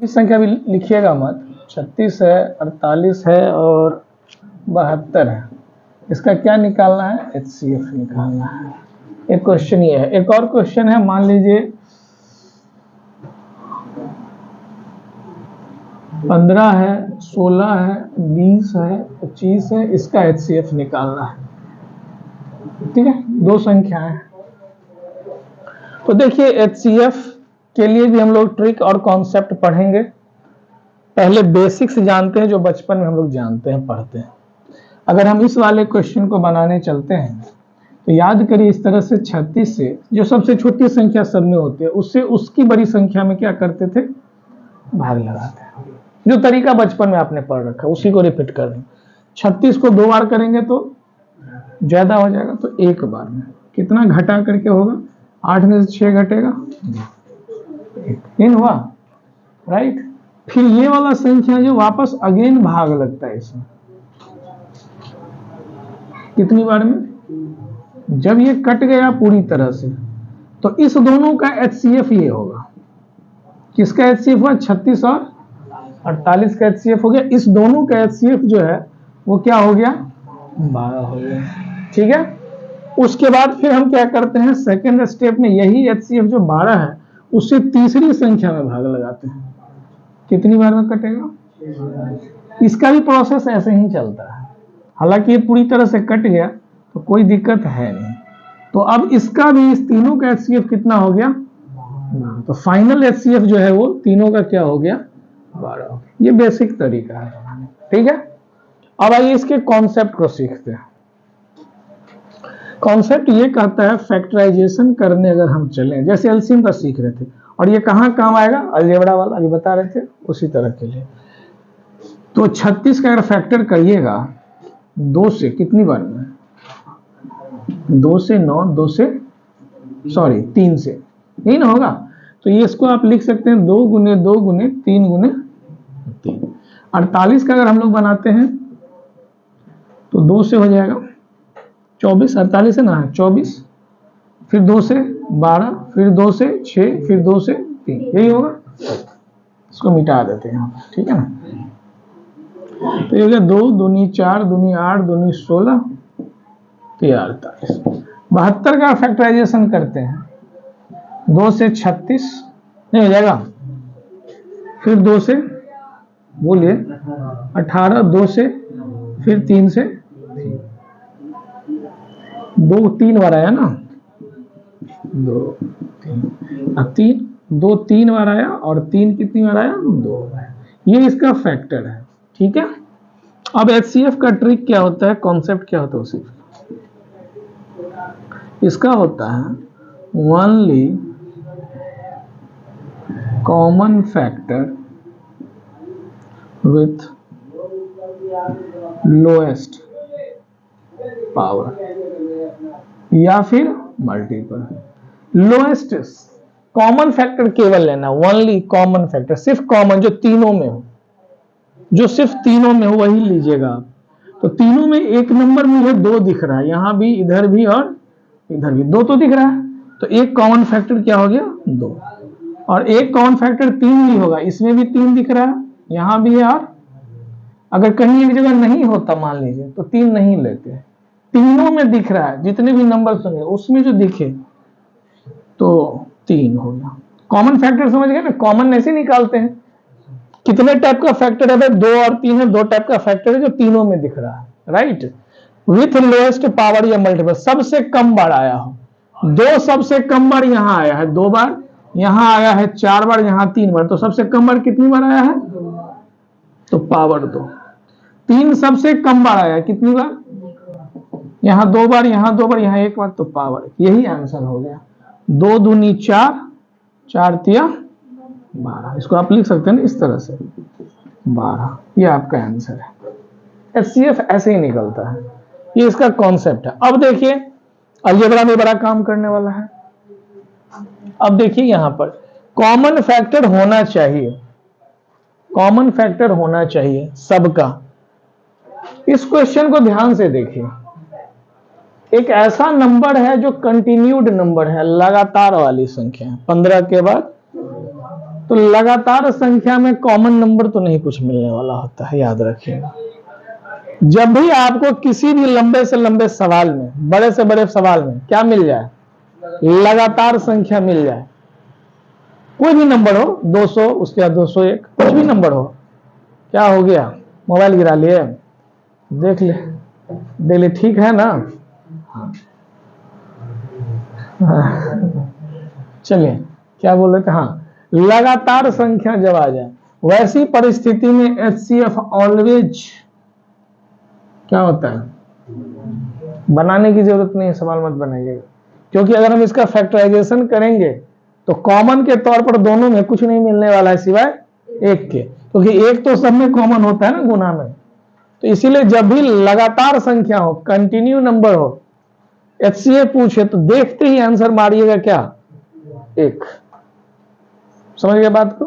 इस संख्या भी लिखिएगा मत, 36 है, 48 है और 72 है। इसका क्या निकालना है? HCF निकालना है। एक क्वेश्चन ये है। एक और क्वेश्चन है, मान लीजिए 15 है, 16 है, 20 है, 25 है, इसका HCF निकालना है। ठीक है, दो संख्याएं हैं। तो देखिए HCF के लिए भी हम लोग ट्रिक और कॉन्सेप्ट पढ़ेंगे। पहले बेसिक्स जानते हैं, जो बचपन में हम लोग जानते हैं, पढ़ते हैं। अगर हम इस वाले क्वेश्चन को बनाने चलते हैं तो याद करिए, इस तरह से 36 से जो सबसे छोटी संख्या सब में होती है, उससे उसकी बड़ी संख्या में क्या करते थे? भाग लगाते हैं। जो तरीका बचपन में आपने पढ़ रखा उसी को रिपीट कर रहे हैं। 36 को 2 बार करेंगे तो ज्यादा हो जाएगा, तो एक बार में कितना घटा करके होगा? 8 में से 6 घटेगा, इन हुआ, राइट। फिर ये वाला संख्या जो वापस अगेन भाग लगता है इसमें, कितनी बार में? जब ये कट गया पूरी तरह से, तो इस दोनों का HCF ये होगा। किसका HCF हुआ? 36 और 48 का HCF हो गया। इस दोनों का HCF जो है वो क्या हो गया? 12 हो गया। ठीक है, उसके बाद फिर हम क्या करते हैं? सेकेंड स्टेप में यही HCF जो 12 है उससे तीसरी संख्या में भाग लगाते हैं। कितनी बार में कटेगा? इसका भी प्रोसेस ऐसे ही चलता है। हालांकि ये पूरी तरह से कट गया तो कोई दिक्कत है नहीं। तो अब इसका भी, इस तीनों का HCF कितना हो गया? तो फाइनल HCF जो है वो तीनों का क्या हो गया? 12। ये बेसिक तरीका है। ठीक है, अब आइए इसके कॉन्सेप्ट को सीखते हैं। कॉन्सेप्ट ये कहता है, फैक्टराइजेशन करने अगर हम चलें, जैसे एलसीएम का सीख रहे थे, और ये कहाँ काम आएगा? अलजेब्रा वाला अभी बता रहे थे, उसी तरह के लिए। तो 36 का अगर फैक्टर करिएगा 2 से, कितनी बार में? 2 से 9, 3 से, यही ना होगा। तो ये इसको आप लिख सकते हैं 2 गुने 2 गुने 3 गुने 3। 48 का अगर हम लोग बनाते हैं तो 2 से हो जाएगा 24, 48 है ना, 24, फिर 2 से 12, फिर 2 से 6, फिर 2 से 3, यही होगा। इसको मिटा देते हैं, ठीक है ना। तो ये हो गया 2 दूनी 4 दूनी 8 दूनी 16 48। 72 का फैक्टराइजेशन करते हैं, 2 से 36 नहीं हो जाएगा, फिर 2 से बोलिए 18, 2 से, फिर 3 से, 2 3 बार आया ना, 2 3, अब 2 3 बार आया, और 3 कितनी बार आया? 2 बार। ये इसका फैक्टर है, ठीक है। अब HCF का ट्रिक क्या होता है, कॉन्सेप्ट क्या होता है उसी, इसका होता है only common factor with lowest power, या फिर मल्टीपल। लोएस्ट कॉमन फैक्टर केवल लेना, ओनली कॉमन फैक्टर, सिर्फ कॉमन, जो तीनों में हो, जो सिर्फ तीनों में हो वही लीजिएगा आप। तो तीनों में एक नंबर मुझे 2 दिख रहा है, यहां भी, इधर भी और इधर भी 2 तो दिख रहा है। तो एक कॉमन फैक्टर क्या हो गया? 2। और एक कॉमन फैक्टर 3 भी होगा, इसमें भी 3 दिख रहा है, यहां भी है, और अगर कहीं एक जगह नहीं होता मान लीजिए तो 3 नहीं लेते, तीनों में दिख रहा है, जितने भी नंबर होंगे उसमें जो दिखे तो 3 हो गया। कॉमन फैक्टर समझ गए ना, कॉमन ऐसे निकालते हैं। कितने टाइप का फैक्टर है भाई? 2 और 3 है, 2 टाइप का फैक्टर है जो तीनों में दिख रहा है, राइट। विथ लोएस्ट पावर या मल्टीपल, सबसे कम बार आया हो, 2 सबसे कम बार यहां आया है, 2 बार यहां आया है, 4 बार यहां, 3 बार, तो सबसे कम बार कितनी बार आया है? तो पावर 2। 3 सबसे कम बार आया है, कितनी बार? यहां 2 बार, यहां 2 बार, यहां 1 बार, तो पावर, यही आंसर हो गया। 2 दूनी 4, 4 तिया 12। इसको आप लिख सकते हैं ना इस तरह से, 12, ये आपका आंसर है। HCF ऐसे ही निकलता है, ये इसका कॉन्सेप्ट है। अब देखिए अलजेब्रा में बड़ा काम करने वाला है। अब देखिए यहां पर कॉमन फैक्टर होना चाहिए, कॉमन फैक्टर होना चाहिए सबका। इस क्वेश्चन को ध्यान से देखिए, एक ऐसा नंबर है जो कंटिन्यूड नंबर है, लगातार वाली संख्या है, 15 के बाद तो लगातार संख्या में कॉमन नंबर तो नहीं कुछ मिलने वाला होता है, याद रखिएगा। जब भी आपको किसी भी लंबे से लंबे सवाल में, बड़े से बड़े सवाल में क्या मिल जाए, लगातार संख्या मिल जाए, कोई भी नंबर हो, 200, उसके बाद 201, कुछ भी नंबर हो, क्या हो गया, मोबाइल गिरा लिए, देख ले ठीक है ना। चलिए क्या बोल रहे थे, हाँ, लगातार संख्या जब आ जाए, वैसी परिस्थिति में HCF ऑलवेज क्या होता है, बनाने की जरूरत नहीं है, सवाल मत बनाइएगा, क्योंकि अगर हम इसका फैक्टराइजेशन करेंगे तो कॉमन के तौर पर दोनों में कुछ नहीं मिलने वाला है सिवाय एक के, क्योंकि एक तो सब में कॉमन होता है ना गुना में। तो इसीलिए जब भी लगातार संख्या हो, कंटिन्यू नंबर हो, HCF पूछे तो देखते ही आंसर मारिएगा क्या, एक। समझ गए बात को,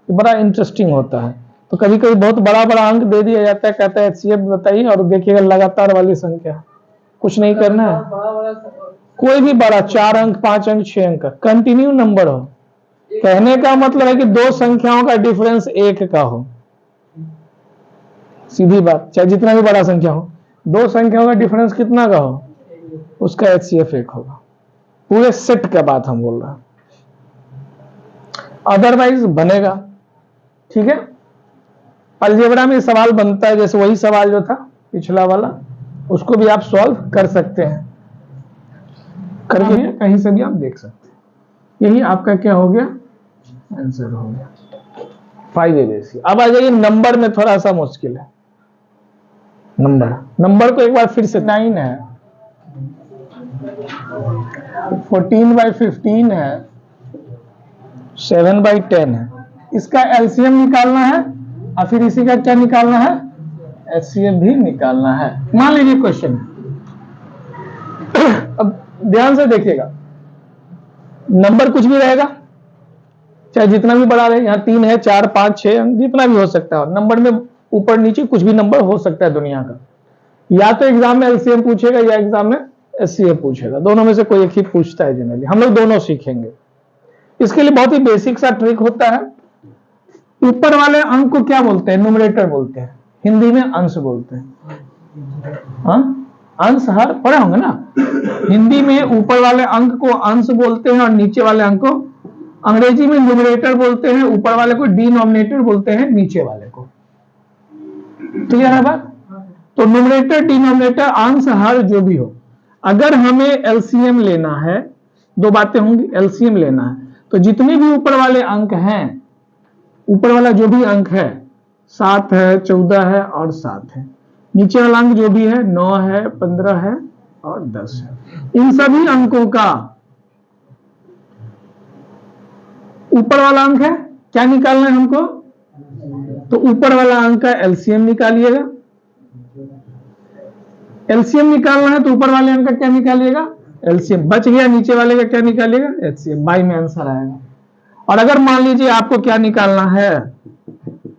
ये बड़ा इंटरेस्टिंग होता है। तो कभी कभी बहुत बड़ा बड़ा अंक दे दिया जाता है, कहता है HCF बताइए, और देखिएगा लगातार वाली संख्या, कुछ नहीं करना है, कोई भी बड़ा 4 अंक 5 अंक 6 अंक का कंटिन्यू नंबर हो। कहने का मतलब है कि दो संख्याओं का डिफरेंस एक का हो, सीधी बात, चाहे जितना भी बड़ा संख्या हो, दो संख्याओं का डिफरेंस कितना का हो, उसका HCF 1 होगा। पूरे सेट का बात हम बोल रहे हैं, अदरवाइज बनेगा। ठीक है, अलजेब्रा में सवाल बनता है, जैसे वही सवाल जो था पिछला वाला, उसको भी आप सॉल्व कर सकते हैं, करके कहीं से भी आप देख सकते हैं। यही आपका क्या हो गया, आंसर हो गया 5ABC। अब आ जाइए नंबर में, थोड़ा सा मुश्किल है नंबर को एक बार फिर से, 9 है, 14/15 है, 7/10 है, इसका LCM निकालना है और फिर इसी का क्या निकालना है, HCF भी निकालना है। मान लीजिए क्वेश्चन, अब ध्यान से देखिएगा, नंबर कुछ भी रहेगा, चाहे जितना भी बड़ा रहे, यहाँ 3 है, 4 5 6 जितना भी हो सकता है, नंबर में ऊपर नीचे कुछ भी नंबर हो सकता है दुनिया का। या तो एग्जाम में LCM पूछेगा या एग्जाम में HCF पूछेगा, दोनों में से कोई एक ही पूछता है जनरली। हम लोग दोनों सीखेंगे। इसके लिए बहुत ही बेसिक सा ट्रिक होता है। ऊपर वाले अंक को क्या बोलते हैं, न्यूमरेटर बोलते हैं, हिंदी में अंश बोलते हैं। हाँ, अंश हर पढ़े होंगे ना, हिंदी में ऊपर वाले अंक को अंश बोलते हैं और नीचे वाले अंक को अंग्रेजी में न्यूमरेटर बोलते हैं, ऊपर वाले को डिनोमिनेटर बोलते हैं, नीचे वाले को। क्लियर है बात? तो न्यूमरेटर, डिनोमिनेटर, अंश हर जो भी हो, अगर हमें LCM लेना है, दो बातें होंगी, LCM लेना है तो जितने भी ऊपर वाले अंक हैं, ऊपर वाला जो भी अंक है, 7 है, 14 है और 7 है, नीचे वाला अंक जो भी है 9 है, 15 है और 10 है, इन सभी अंकों का ऊपर वाला अंक है, क्या निकालना है हमको, तो ऊपर वाला अंक का LCM निकालिएगा। LCM निकालना है तो ऊपर वाले अंक का क्या निकालिएगा, LCM। बच गया नीचे वाले का क्या निकालिएगा, HCF। बाई में आंसर आएगा। और अगर मान लीजिए आपको क्या निकालना है,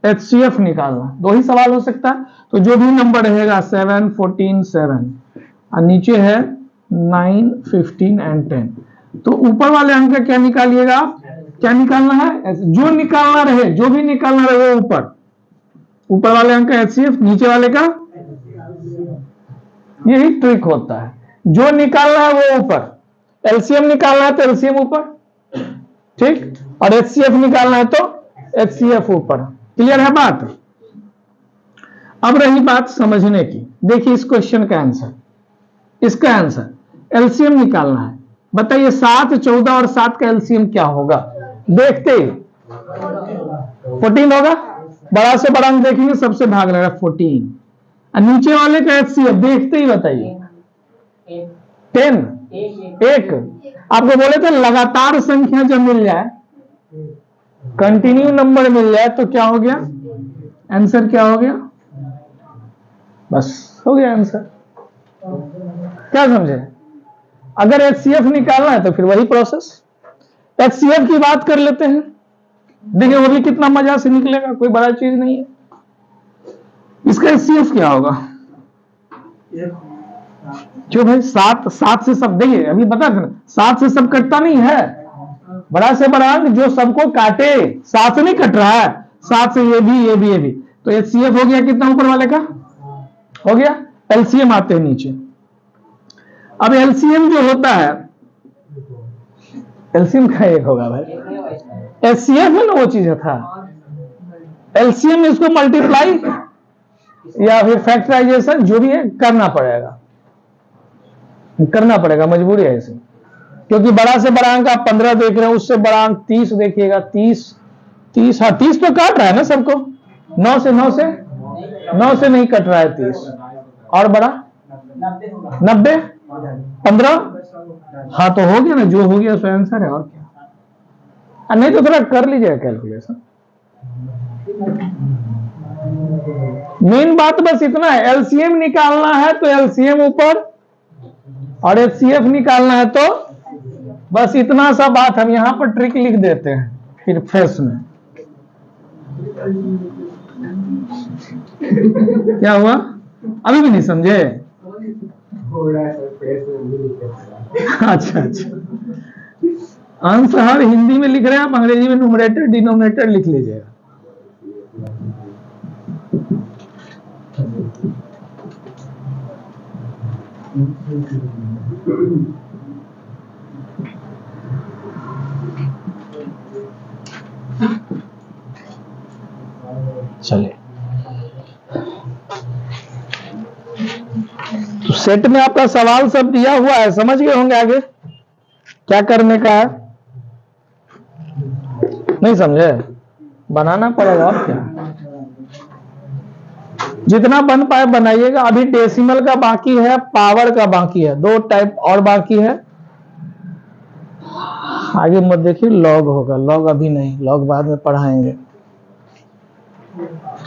HCF निकालना, दो ही सवाल हो सकता है, तो जो भी नंबर रहेगा 7 14 7 और नीचे है 9 15 एंड 10, तो ऊपर वाले अंक का क्या निकालिएगा आप, क्या निकालना है, जो निकालना रहे, जो भी निकालना रहे ऊपर वाले अंक का HCF, नीचे वाले का, यही ट्रिक होता है। जो निकालना है वो ऊपर, LCM निकालना है तो LCM ऊपर, ठीक, और HCF निकालना है तो HCF ऊपर। क्लियर है बात? अब रही बात समझने की, देखिए इस क्वेश्चन का आंसर, इसका आंसर LCM निकालना है। बताइए 7 14 और 7 का LCM क्या होगा, देखते ही 14 होगा, बड़ा से बड़ा अंक देखेंगे सबसे भाग रहा है 14, और नीचे वाले का HCF देखते ही बताइए 10 1। आपको बोले थे लगातार संख्या जब मिल जाए, कंटिन्यू नंबर मिल जाए तो क्या हो गया, आंसर क्या हो गया, बस हो गया आंसर। क्या समझे? अगर HCF निकालना है तो फिर वही प्रोसेस, HCF की बात कर लेते हैं, देखिए वो भी कितना मजा से निकलेगा, कोई बड़ा चीज नहीं है। इसका HCF क्या होगा, क्यों भाई 7 से सब, देखिए अभी बता देना, 7 से सब कटता नहीं है, बड़ा से बड़ा अंक जो सबको काटे, 7 से नहीं कट रहा है, 7 से ये भी ये भी ये भी, तो HCF हो गया कितना ऊपर वाले का, हो गया। LCM आते हैं नीचे। अब LCM जो होता है, LCM का एक होगा भाई, HCF है ना वो चीज था। LCM इसको मल्टीप्लाई या फिर फैक्टराइजेशन जो भी है करना पड़ेगा, मजबूरी है इसे, क्योंकि बड़ा से बड़ा अंक आप 15 देख रहे हैं, उससे बड़ा अंक 30 देखिएगा, 30 हाँ 30 तो काट रहा है ना सबको, 9 से नहीं कट रहा है 30, और बड़ा 90, 15, हाँ तो हो गया ना, जो हो गया सो आंसर है, और क्या। नहीं तो थोड़ा कर लीजिएगा कैलकुलेशन। मेन बात बस इतना है, LCM निकालना है तो LCM ऊपर, और HCF निकालना है तो बस इतना सा बात हम यहां पर ट्रिक लिख देते हैं फिर फेस में। क्या हुआ, अभी भी नहीं समझे? अच्छा, आंसर हिंदी में लिख रहे हैं आप, अंग्रेजी में न्यूमरेटर डिनोमिनेटर लिख लीजिएगा। चले, तो सेट में आपका सवाल सब दिया हुआ है, समझ गए होंगे आगे क्या करने का है। नहीं समझे, बनाना पड़ेगा, और क्या। जितना बन पाए बनाइएगा। अभी डेसिमल का बाकी है, पावर का बाकी है, 2 टाइप और बाकी है। आगे मत देखिए, लॉग होगा, लॉग अभी नहीं, लॉग बाद में पढ़ाएंगे।